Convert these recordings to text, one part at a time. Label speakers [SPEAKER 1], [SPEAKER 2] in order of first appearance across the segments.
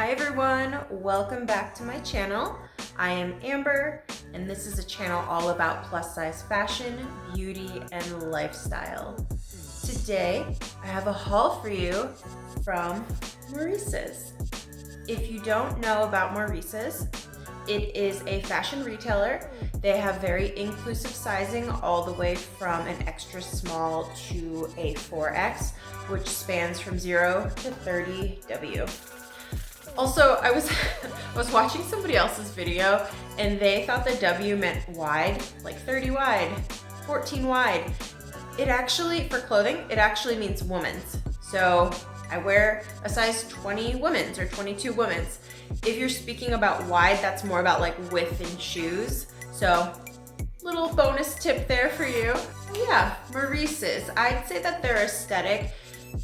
[SPEAKER 1] Hi everyone, welcome back to my channel. I am Amber and this is a channel all about plus size fashion, beauty, and lifestyle. Today I have a haul for you from Maurice's. If you don't know about Maurice's, it is a fashion retailer. They have very inclusive sizing all the way from an extra small to a 4X, which spans from 0 to 30W. Also, I was watching somebody else's video and they thought the W meant wide, like 30 wide, 14 wide. It actually, for clothing, it actually means women's. So I wear a size 20 women's or 22 women's. If you're speaking about wide, that's more about like width in shoes. So little bonus tip there for you. Yeah, Maurice's. I'd say that their aesthetic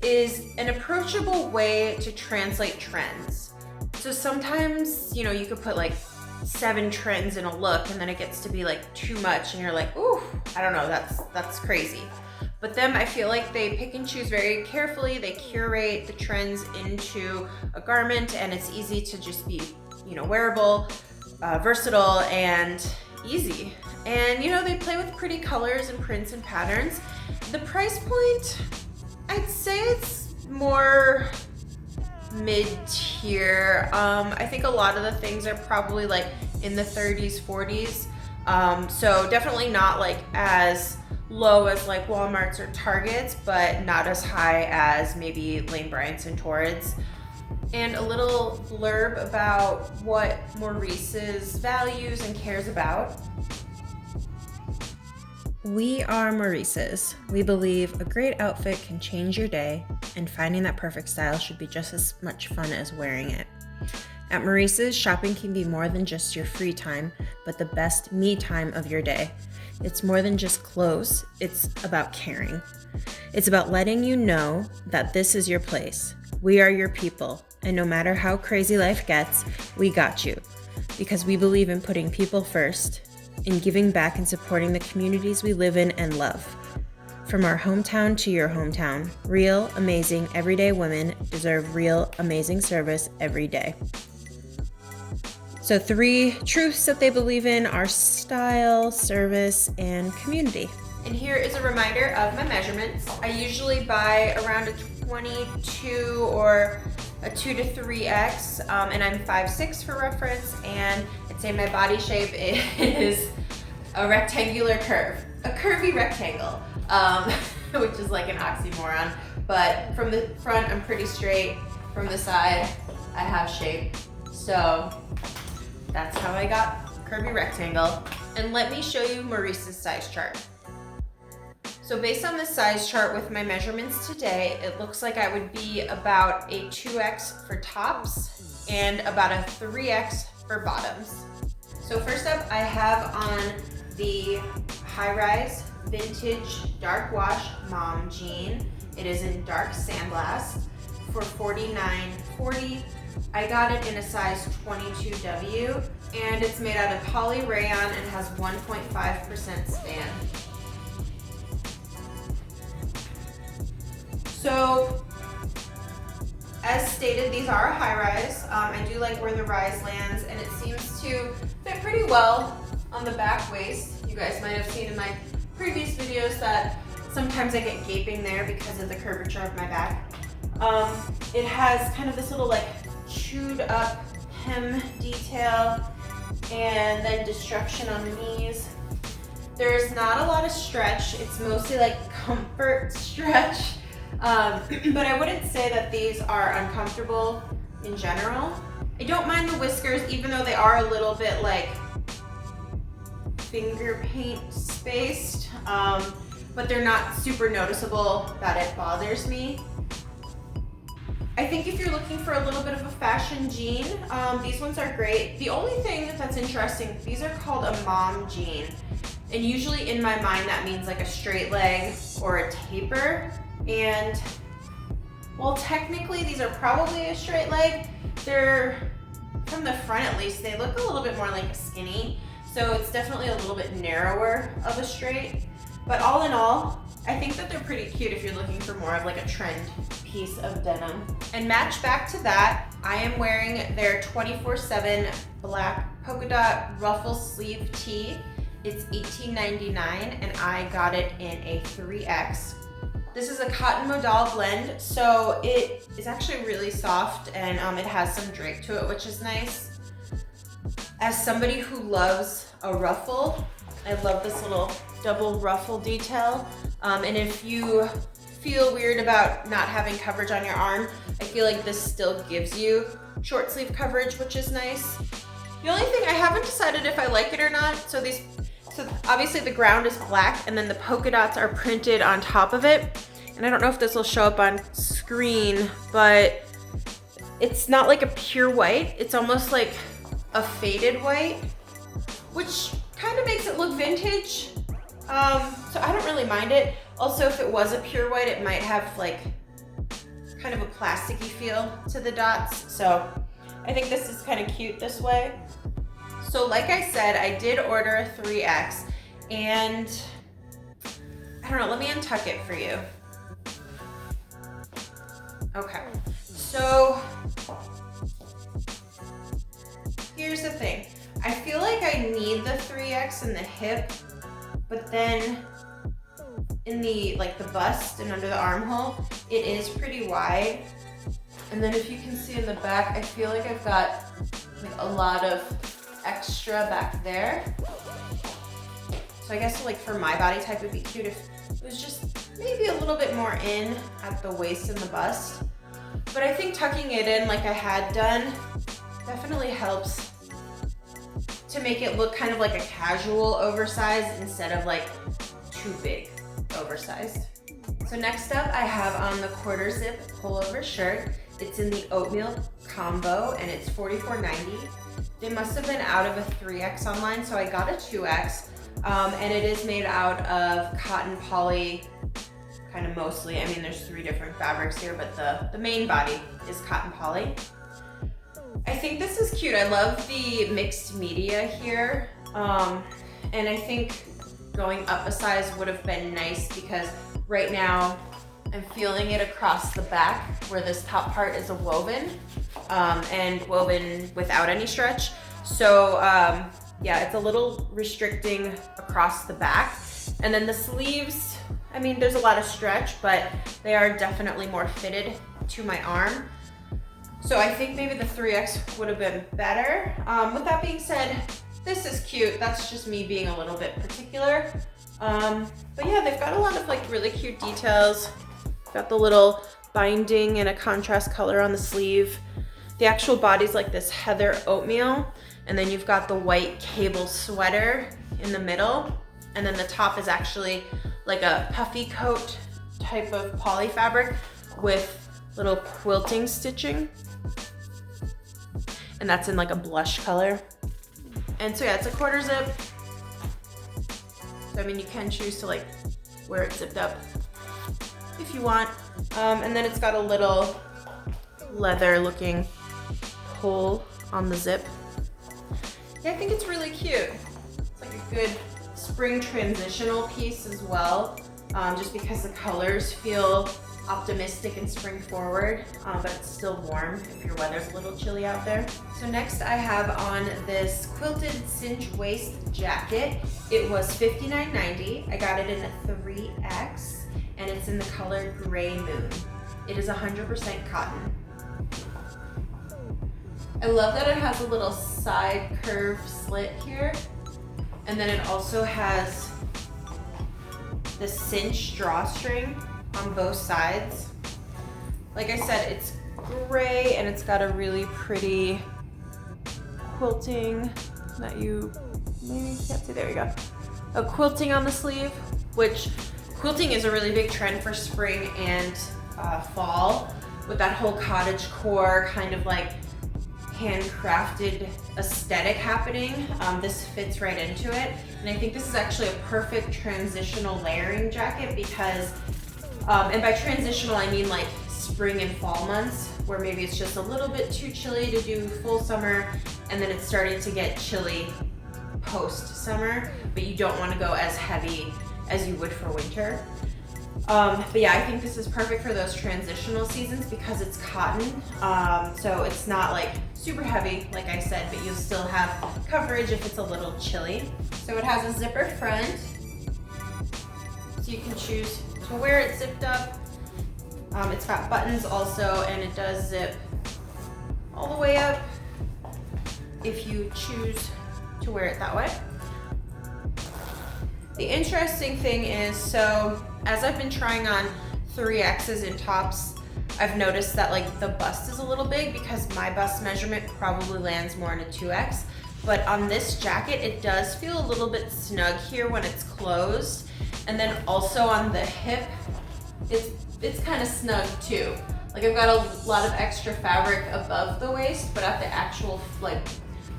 [SPEAKER 1] is an approachable way to translate trends. So sometimes, you know, you could put like 7 trends in a look and then it gets to be like too much and you're like, ooh, I don't know, that's crazy. But them, I feel like they pick and choose very carefully. They curate the trends into a garment and it's easy to just be, you know, wearable, versatile, and easy. And, you know, they play with pretty colors and prints and patterns. The price point, I'd say it's more mid-tier. I think a lot of the things are probably like in the 30s, 40s. So definitely not like as low as like Walmart's or Target's, but not as high as maybe Lane Bryant's and Torrid's. And a little blurb about what Maurice's values and cares about. We are Maurice's. We believe a great outfit can change your day, and finding that perfect style should be just as much fun as wearing it. At Maurice's, shopping can be more than just your free time, but the best me time of your day. It's more than just clothes, it's about caring. It's about letting you know that this is your place. We are your people, and no matter how crazy life gets, we got you. Because we believe in putting people first, in giving back and supporting the communities we live in and love. From our hometown to your hometown, real, amazing, everyday women deserve real, amazing service every day. So 3 truths that they believe in are style, service, and community. And here is a reminder of my measurements. I usually buy around a 22 or a 2 to 3X, and I'm 5'6" for reference, and I'd say my body shape is a rectangular curve, a curvy rectangle, which is like an oxymoron. But from the front, I'm pretty straight. From the side, I have shape. So that's how I got curvy rectangle. And let me show you Maurice's size chart. So based on the size chart with my measurements today, it looks like I would be about a 2X for tops and about a 3X for bottoms. So first up, I have on the Highrise Vintage Dark Wash Mom Jean. It is in dark sandblast for $49.40. I got it in a size 22W, and it's made out of poly rayon and has 1.5% span. So, as stated, these are a high rise. I do like where the rise lands, and it seems to fit pretty well on the back waist. You guys might have seen in my previous videos that sometimes I get gaping there because of the curvature of my back. It has kind of this little like chewed up hem detail and then destruction on the knees. There's not a lot of stretch. It's mostly like comfort stretch. But I wouldn't say that these are uncomfortable in general. I don't mind the whiskers, even though they are a little bit like finger paint spaced, but they're not super noticeable that it bothers me. I think if you're looking for a little bit of a fashion jean, these ones are great. The only thing that's interesting, these are called a mom jean. And usually in my mind that means like a straight leg or a taper. And well, technically these are probably a straight leg. They're, from the front at least, they look a little bit more like a skinny. So it's definitely a little bit narrower of a straight. But all in all, I think that they're pretty cute if you're looking for more of like a trend piece of denim. And match back to that, I am wearing their 24/7 black polka dot ruffle sleeve tee. It's $18.99 and I got it in a 3X. This is a cotton modal blend, so it is actually really soft and it has some drape to it, which is nice. As somebody who loves a ruffle, I love this little double ruffle detail. And if you feel weird about not having coverage on your arm, I feel like this still gives you short sleeve coverage, which is nice. The only thing, I haven't decided if I like it or not. So obviously the ground is black and then the polka dots are printed on top of it. And I don't know if this will show up on screen, but it's not like a pure white. It's almost like a faded white, which kind of makes it look vintage. So I don't really mind it. Also, if it was a pure white, it might have like kind of a plasticky feel to the dots. So I think this is kind of cute this way. So like I said, I did order a 3X and I don't know, let me untuck it for you. Okay, so here's the thing. I feel like I need the 3X in the hip, but then in the bust and under the armhole, it is pretty wide. And then if you can see in the back, I feel like I've got like a lot of extra back there. So I guess like for my body type, it'd be cute if it was just maybe a little bit more in at the waist and the bust. But I think tucking it in like I had done definitely helps to make it look kind of like a casual oversized instead of like too big oversized. So next up I have on the quarter zip pullover shirt. It's in the oatmeal combo and it's $44.90. They must have been out of a 3X online, so I got a 2X. And it is made out of cotton poly, kind of mostly. I mean, there's 3 different fabrics here, but the main body is cotton poly. I think this is cute. I love the mixed media here. And I think going up a size would have been nice because right now I'm feeling it across the back where this top part is a woven and woven without any stretch. So yeah, it's a little restricting across the back. And then the sleeves, I mean, there's a lot of stretch, but they are definitely more fitted to my arm. So I think maybe the 3X would have been better. With that being said, this is cute. That's just me being a little bit particular. But yeah, they've got a lot of like really cute details. Got the little binding in a contrast color on the sleeve. The actual body's like this heather oatmeal. And then you've got the white cable sweater in the middle. And then the top is actually like a puffy coat type of poly fabric with little quilting stitching. And that's in like a blush color. And so yeah, it's a quarter zip. So I mean, you can choose to like wear it zipped up if you want. And then it's got a little leather looking pull on the zip. Yeah, I think it's really cute. It's like a good spring transitional piece as well, just because the colors feel optimistic and spring forward, but it's still warm if your weather's a little chilly out there. So next I have on this quilted cinch waist jacket. It was $59.90. I got it in a 3X and it's in the color Gray Moon. It is 100% cotton. I love that it has a little side curve slit here. And then it also has the cinch drawstring on both sides. Like I said, it's gray and it's got a really pretty quilting that you maybe can't see. There you go. A quilting on the sleeve, which quilting is a really big trend for spring and fall with that whole cottage core kind of like handcrafted aesthetic happening. This fits right into it. And I think this is actually a perfect transitional layering jacket because, and by transitional, I mean like spring and fall months where maybe it's just a little bit too chilly to do full summer and then it's starting to get chilly post summer, but you don't want to go as heavy as you would for winter. But yeah, I think this is perfect for those transitional seasons because it's cotton. So it's not like super heavy, like I said, but you'll still have coverage if it's a little chilly. So it has a zipper front, so you can choose to wear it zipped up. It's got buttons also, and it does zip all the way up if you choose to wear it that way. The interesting thing is, so as I've been trying on 3X's in tops, I've noticed that like the bust is a little big because my bust measurement probably lands more in a 2X. But on this jacket, it does feel a little bit snug here when it's closed. And then also on the hip, it's kind of snug too. Like I've got a lot of extra fabric above the waist, but at the actual like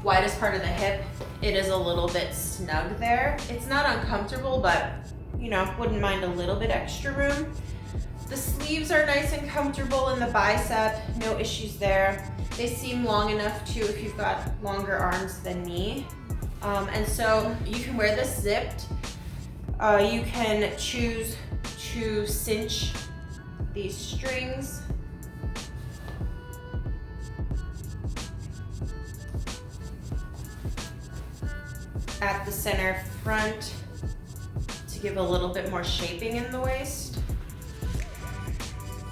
[SPEAKER 1] widest part of the hip, it is a little bit snug there. It's not uncomfortable, but you know, wouldn't mind a little bit extra room. The sleeves are nice and comfortable in the bicep, no issues there. They seem long enough too if you've got longer arms than me. And so you can wear this zipped. You can choose to cinch these strings. At the center front to give a little bit more shaping in the waist.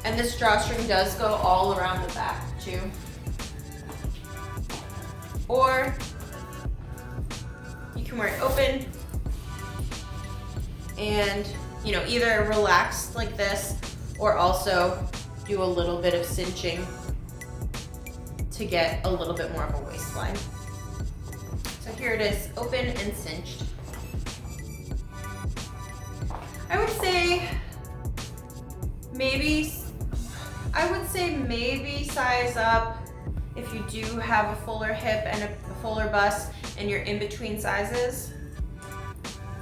[SPEAKER 1] And this drawstring does go all around the back too. Or you can wear it open and, you know, either relaxed like this or also do a little bit of cinching to get a little bit more of a waistline. So here it is, open and cinched. I would say maybe size up if you do have a fuller hip and a fuller bust and you're in between sizes.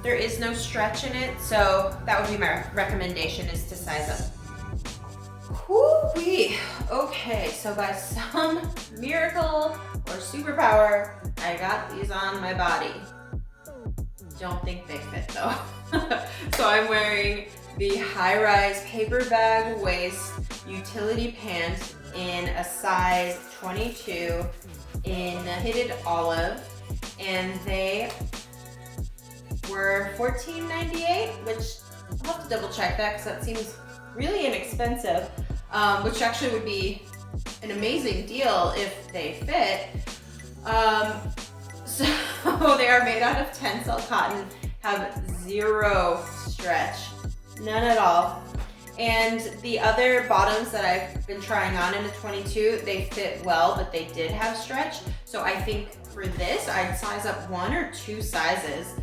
[SPEAKER 1] There is no stretch in it, so that would be my recommendation, is to size up. Whoo-wee. Okay, so by some miracle or superpower, I got these on my body. Don't think they fit though. So I'm wearing the Highrise paper bag waist utility pants in a size 22 in Pitted Olive, and they were $14.98, which I'll have to double check that because that seems really inexpensive, which actually would be an amazing deal if they fit. So they are made out of Tencel cotton, have zero stretch, none at all. And the other bottoms that I've been trying on in a 22, they fit well, but they did have stretch. So I think for this, I'd size up 1 or 2 sizes.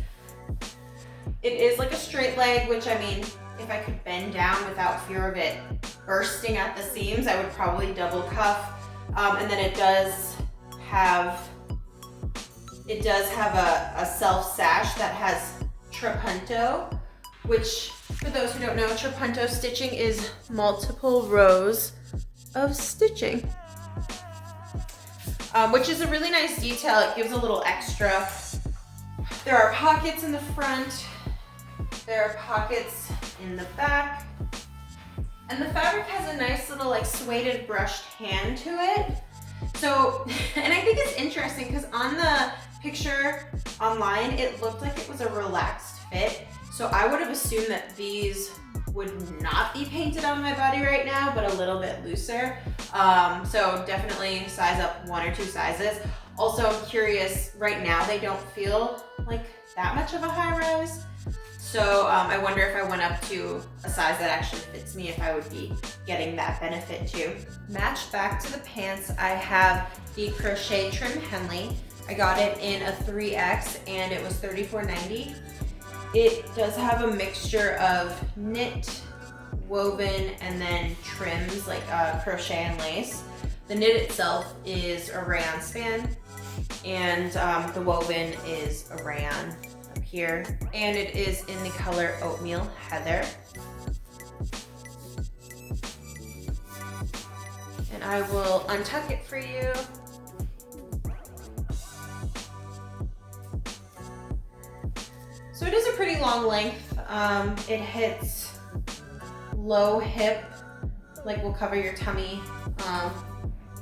[SPEAKER 1] It is like a straight leg, which I mean, if I could bend down without fear of it bursting at the seams, I would probably double cuff. And then it does have a self sash that has trapunto, which for those who don't know, trapunto stitching is multiple rows of stitching, which is a really nice detail. It gives a little extra. There are pockets in the front, there are pockets in the back, and the fabric has a nice little like suede brushed hand to it. So, and I think it's interesting because on the picture online, it looked like it was a relaxed fit. So I would have assumed that these would not be painted on my body right now, but a little bit looser. So definitely size up 1 or 2 sizes. Also, I'm curious, right now they don't feel like that much of a high rise. So I wonder if I went up to a size that actually fits me, if I would be getting that benefit too. Matched back to the pants, I have the Crochet trim Henley. I got it in a 3X and it was $34.90. It does have a mixture of knit, woven, and then trims like crochet and lace. The knit itself is a rayon span, and the woven is a rayon up here. And it is in the color Oatmeal Heather. And I will untuck it for you. So it is a pretty long length. It hits low hip, like will cover your tummy.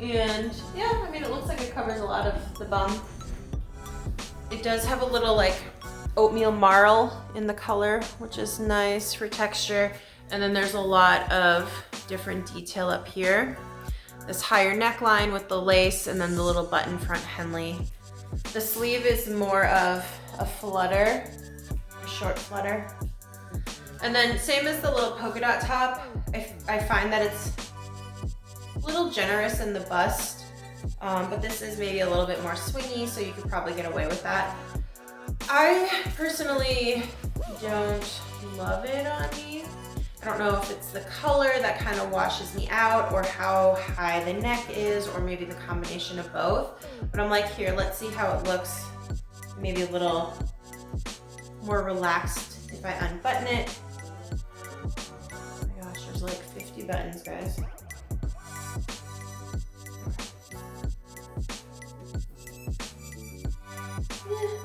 [SPEAKER 1] And yeah, I mean, it looks like it covers a lot of the bum. It does have a little like oatmeal marl in the color, which is nice for texture. And then there's a lot of different detail up here. This higher neckline with the lace and then the little button front Henley. The sleeve is more of a flutter, a short flutter. And then same as the little polka dot top, I find that it's a little generous in the bust, but this is maybe a little bit more swingy, so you could probably get away with that. I personally don't love it on me. I don't know if it's the color that kind of washes me out or how high the neck is or maybe the combination of both. But I'm like, here, let's see how it looks. Maybe a little more relaxed if I unbutton it. Oh my gosh, there's like 50 buttons, guys.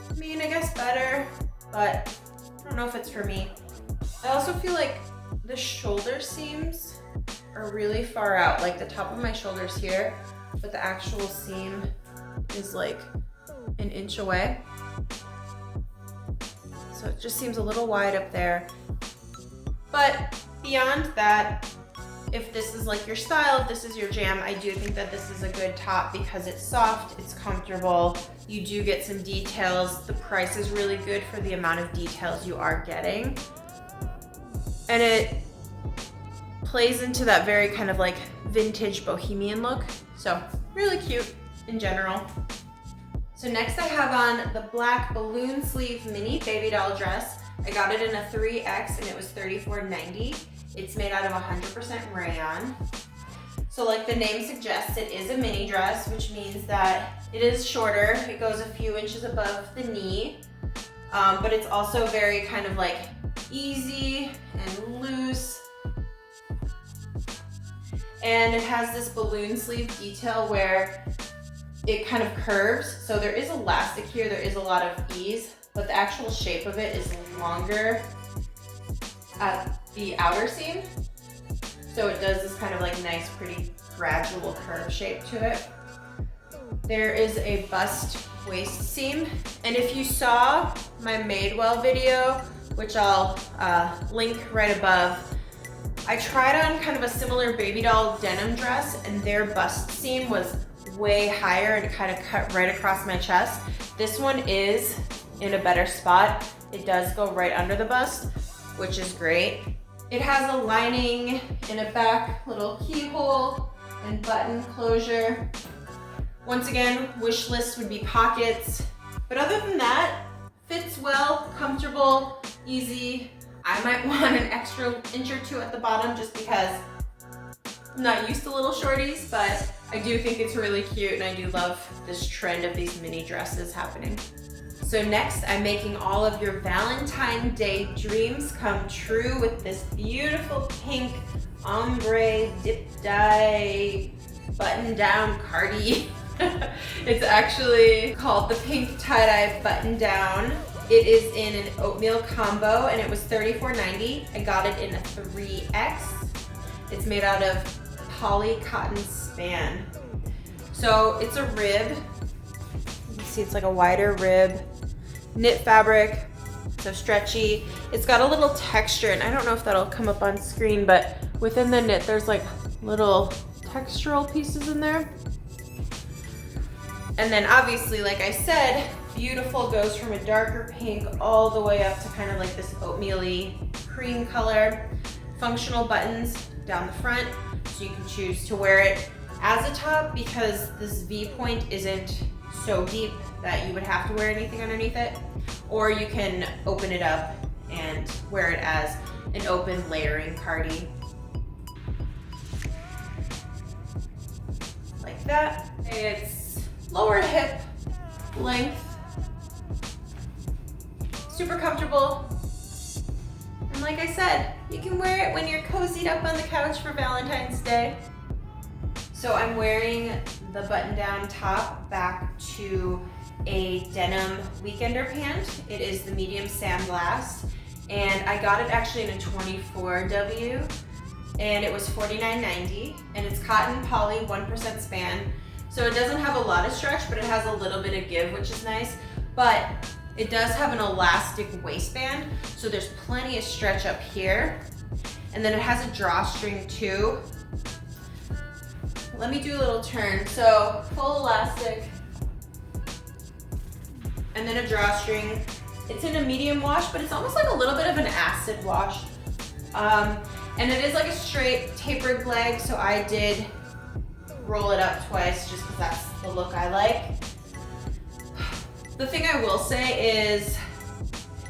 [SPEAKER 1] I mean, I guess better, but I don't know if it's for me. I also feel like the shoulder seams are really far out, like the top of my shoulder's here, but the actual seam is like an inch away. So it just seems a little wide up there. But beyond that, if this is like your style, if this is your jam, I do think that this is a good top because it's soft, it's comfortable, you do get some details, the price is really good for the amount of details you are getting. And it plays into that very kind of like vintage bohemian look. So really cute in general. So next I have on the black balloon sleeve mini baby doll dress. I got it in a 3X and it was $34.90. It's made out of 100% rayon. So like the name suggests, it is a mini dress, which means that it is shorter. It goes a few inches above the knee, but it's also very kind of like easy and loose. And it has this balloon sleeve detail where it kind of curves. So there is elastic here, there is a lot of ease, but the actual shape of it is longer at the outer seam. So it does this kind of like nice, pretty gradual curve shape to it. There is a bust waist seam. And if you saw my Madewell video, which I'll link right above, I tried on kind of a similar baby doll denim dress and their bust seam was way higher and it kind of cut right across my chest. This one is in a better spot. It does go right under the bust, which is great. It has a lining in a back little keyhole and button closure. Once again, wish list would be pockets. But other than that, fits well, comfortable, easy. I might want an extra inch or two at the bottom just because I'm not used to little shorties, but I do think it's really cute and I do love this trend of these mini dresses happening. So next, I'm making all of your Valentine's Day dreams come true with this beautiful pink ombre dip dye button down cardi. It's actually called the pink tie-dye button down. It is in an oatmeal combo and it was $34.90. I got it in a 3X. It's made out of poly cotton span. So it's a rib. You can see it's like a wider rib. Knit fabric, so stretchy. It's got a little texture, and I don't know if that'll come up on screen, but within the knit there's like little textural pieces in there. And then obviously, like I said, beautiful goes from a darker pink all the way up to kind of like this oatmeal-y cream color. Functional buttons down the front, so you can choose to wear it as a top because this V point isn't so deep that you would have to wear anything underneath it, or you can open it up and wear it as an open layering cardi. Like that. It's lower hip length, super comfortable, and like I said, you can wear it when you're cozied up on the couch for Valentine's Day. So I'm wearing the button-down top back to a denim weekender pant. It is the medium sandblast, and I got it actually in a 24W. and it was $49.90, and it's cotton poly 1% span. So it doesn't have a lot of stretch, but it has a little bit of give, which is nice. But it does have an elastic waistband, so there's plenty of stretch up here. And then it has a drawstring too. Let me do a little turn. So full elastic, and then a drawstring. It's in a medium wash, but it's almost like a little bit of an acid wash. And it is like a straight tapered leg, so I did roll it up twice just because that's the look I like. The thing I will say is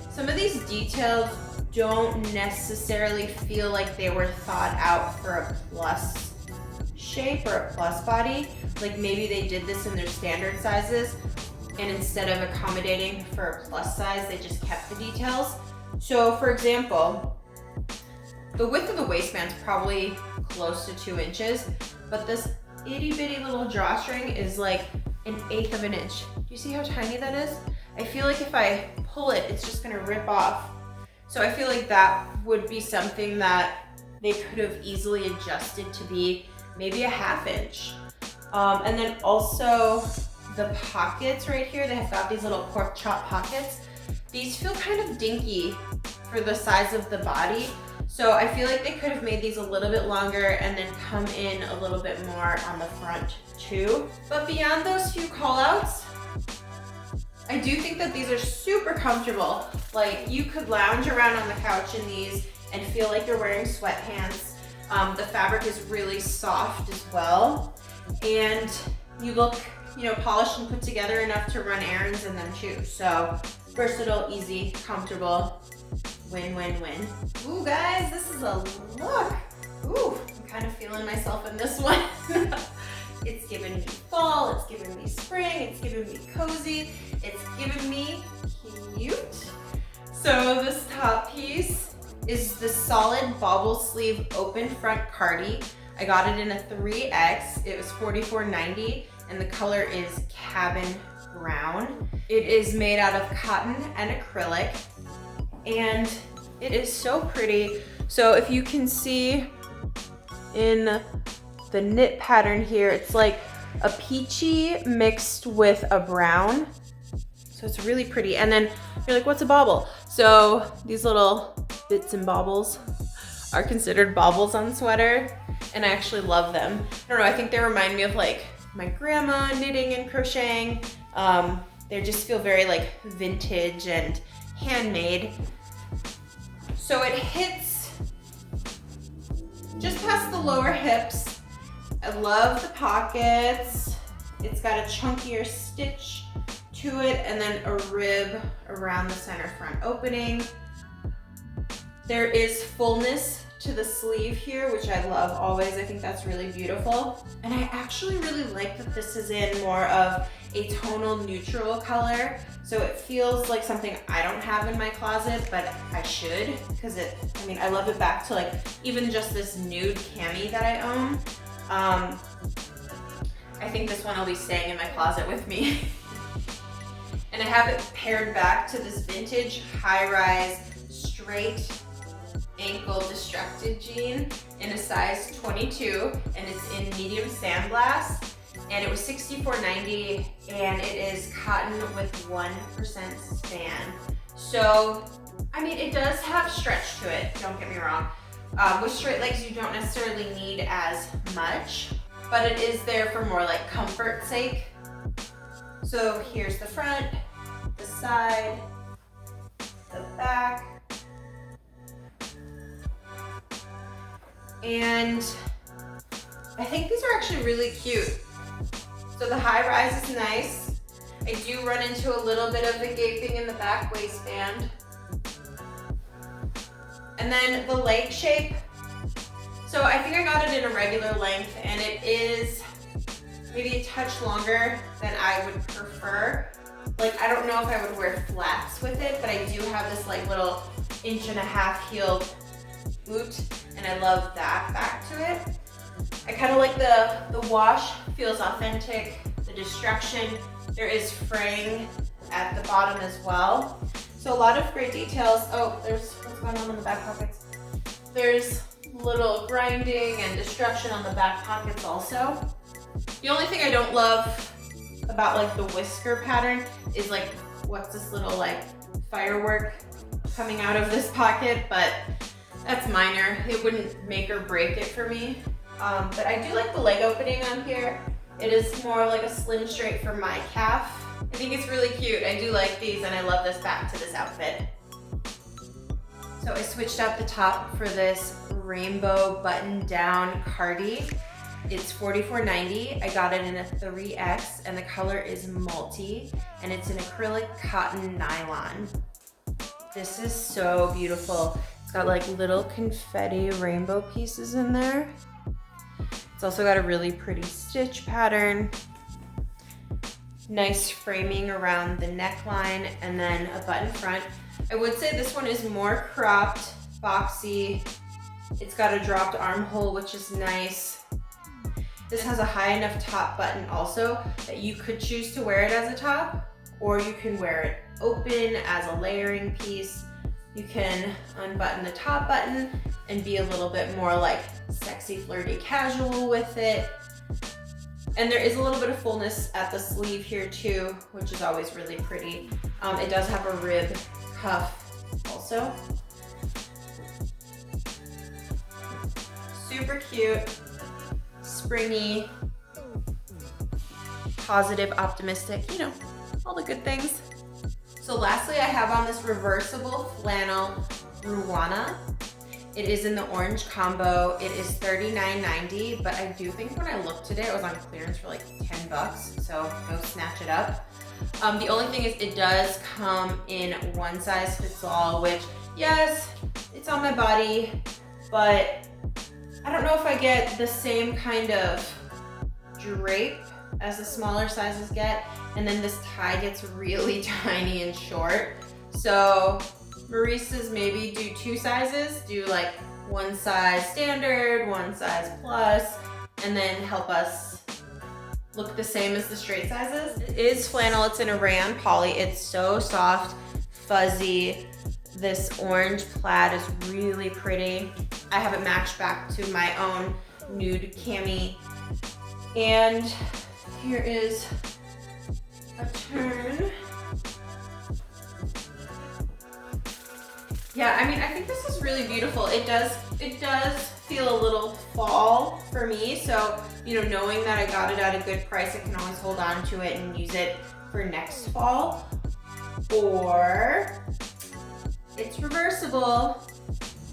[SPEAKER 1] some of these details don't necessarily feel like they were thought out for a plus shape or a plus body. Like maybe they did this in their standard sizes, and instead of accommodating for a plus size, they just kept the details. So for example, the width of the waistband is probably close to 2 inches, but this itty bitty little drawstring is like 1/8 of an inch. Do you see how tiny that is? I feel like if I pull it, it's just gonna rip off. So I feel like that would be something that they could have easily adjusted to be maybe a 1/2 inch. And then also the pockets right here, they have got these little pork chop pockets. These feel kind of dinky for the size of the body. So I feel like they could have made these a little bit longer and then come in a little bit more on the front too. But beyond those few call outs, I do think that these are super comfortable. Like you could lounge around on the couch in these and feel like you're wearing sweatpants. The fabric is really soft as well. And you look, polished and put together enough to run errands in them too. So versatile, easy, comfortable. Win, win, win. Ooh, guys, this is a look. Ooh, I'm kind of feeling myself in this one. It's giving me fall, it's giving me spring, it's giving me cozy, it's giving me cute. So this top piece is the solid bobble sleeve open front cardi. I got it in a 3X. It was $44.90, and the color is cabin brown. It is made out of cotton and acrylic, and it is so pretty. So if you can see in the knit pattern here, it's like a peachy mixed with a brown. So it's really pretty. And then you're like, what's a bobble? So these little bits and bobbles are considered bobbles on sweater, and I actually love them. I don't know, I think they remind me of like my grandma knitting and crocheting. They just feel very like vintage and handmade. So it hits just past the lower hips. I love the pockets. It's got a chunkier stitch to it, and then a rib around the center front opening. There is fullness to the sleeve here, which I love always. I think that's really beautiful. And I actually really like that this is in more of a tonal neutral color. So it feels like something I don't have in my closet, but I should, because I love it back to like even just this nude cami that I own. I think this one will be staying in my closet with me. And I have it paired back to this vintage high-rise straight ankle DESTRUCTED jean in a size 22, and it's in medium sandblast, and it was $64.90, and it is cotton with 1% span. So, it does have stretch to it, don't get me wrong. With straight legs, you don't necessarily need as much, but it is there for more like comfort's sake. So here's the front, the side, the back. And I think these are actually really cute. So the high rise is nice. I do run into a little bit of a gaping in the back waistband. And then the leg shape. So I think I got it in a regular length, and it is maybe a touch longer than I would prefer. Like, I don't know if I would wear flats with it, but I do have this like little 1.5 inch heeled boot, and I love that back to it. I kind of like the wash, feels authentic. The destruction, there is fraying at the bottom as well. So a lot of great details. Oh, there's what's going on in the back pockets. There's little grinding and destruction on the back pockets also. The only thing I don't love about like the whisker pattern is like, what's this little like firework coming out of this pocket, but that's minor. It wouldn't make or break it for me. But I do like the leg opening on here. It is more like a slim straight for my calf. I think it's really cute. I do like these and I love this back to this outfit. So I switched out the top for this rainbow button down cardi. It's $44.90. I got it in a 3X and the color is multi and it's an acrylic cotton nylon. This is so beautiful. It's got like little confetti rainbow pieces in there. It's also got a really pretty stitch pattern. Nice framing around the neckline and then a button front. I would say this one is more cropped, boxy. It's got a dropped armhole, which is nice. This has a high enough top button also that you could choose to wear it as a top, or you can wear it open as a layering piece. You can unbutton the top button and be a little bit more like sexy, flirty, casual with it. And there is a little bit of fullness at the sleeve here too, which is always really pretty. It does have a rib cuff also. Super cute, springy, positive, optimistic, you know, all the good things. So lastly, I have on this reversible flannel RUANA. It is in the orange combo. It is $39.90, but I do think when I looked today, it was on clearance for like 10 bucks, so go snatch it up. The only thing is it does come in one size fits all, which yes, it's on my body, but I don't know if I get the same kind of drape as the smaller sizes get, and then this tie gets really tiny and short. So Maurice's maybe do 2 sizes, do like one size standard, one size plus, and then help us look the same as the straight sizes. It is flannel, it's in a rayon poly. It's so soft, fuzzy. This orange plaid is really pretty. I have it matched back to my own nude cami. And here is a turn. Yeah, I mean, I think this is really beautiful. It does feel a little fall for me. So, you know, knowing that I got it at a good price, I can always hold on to it and use it for next fall. Or it's reversible.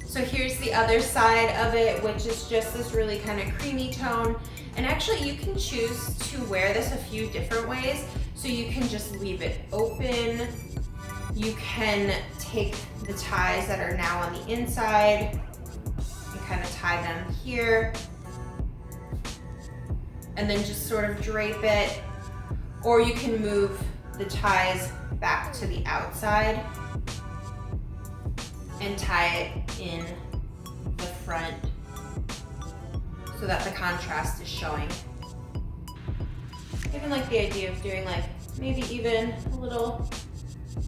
[SPEAKER 1] So here's the other side of it, which is just this really kind of creamy tone. And actually you can choose to wear this a few different ways. So you can just leave it open. You can take the ties that are now on the inside and kind of tie them here. And then just sort of drape it. Or you can move the ties back to the outside and tie it in the front so that the contrast is showing. I even like the idea of doing like maybe even a little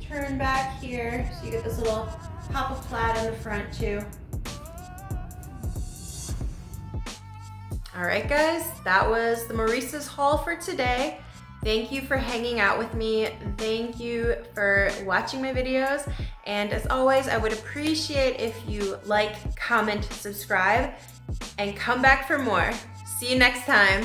[SPEAKER 1] turn back here so you get this little pop of plaid in the front too. All right guys, that was the Maurice's haul for today. Thank you for hanging out with me. Thank you for watching my videos. And as always, I would appreciate if you like, comment, subscribe, and come back for more. See you next time.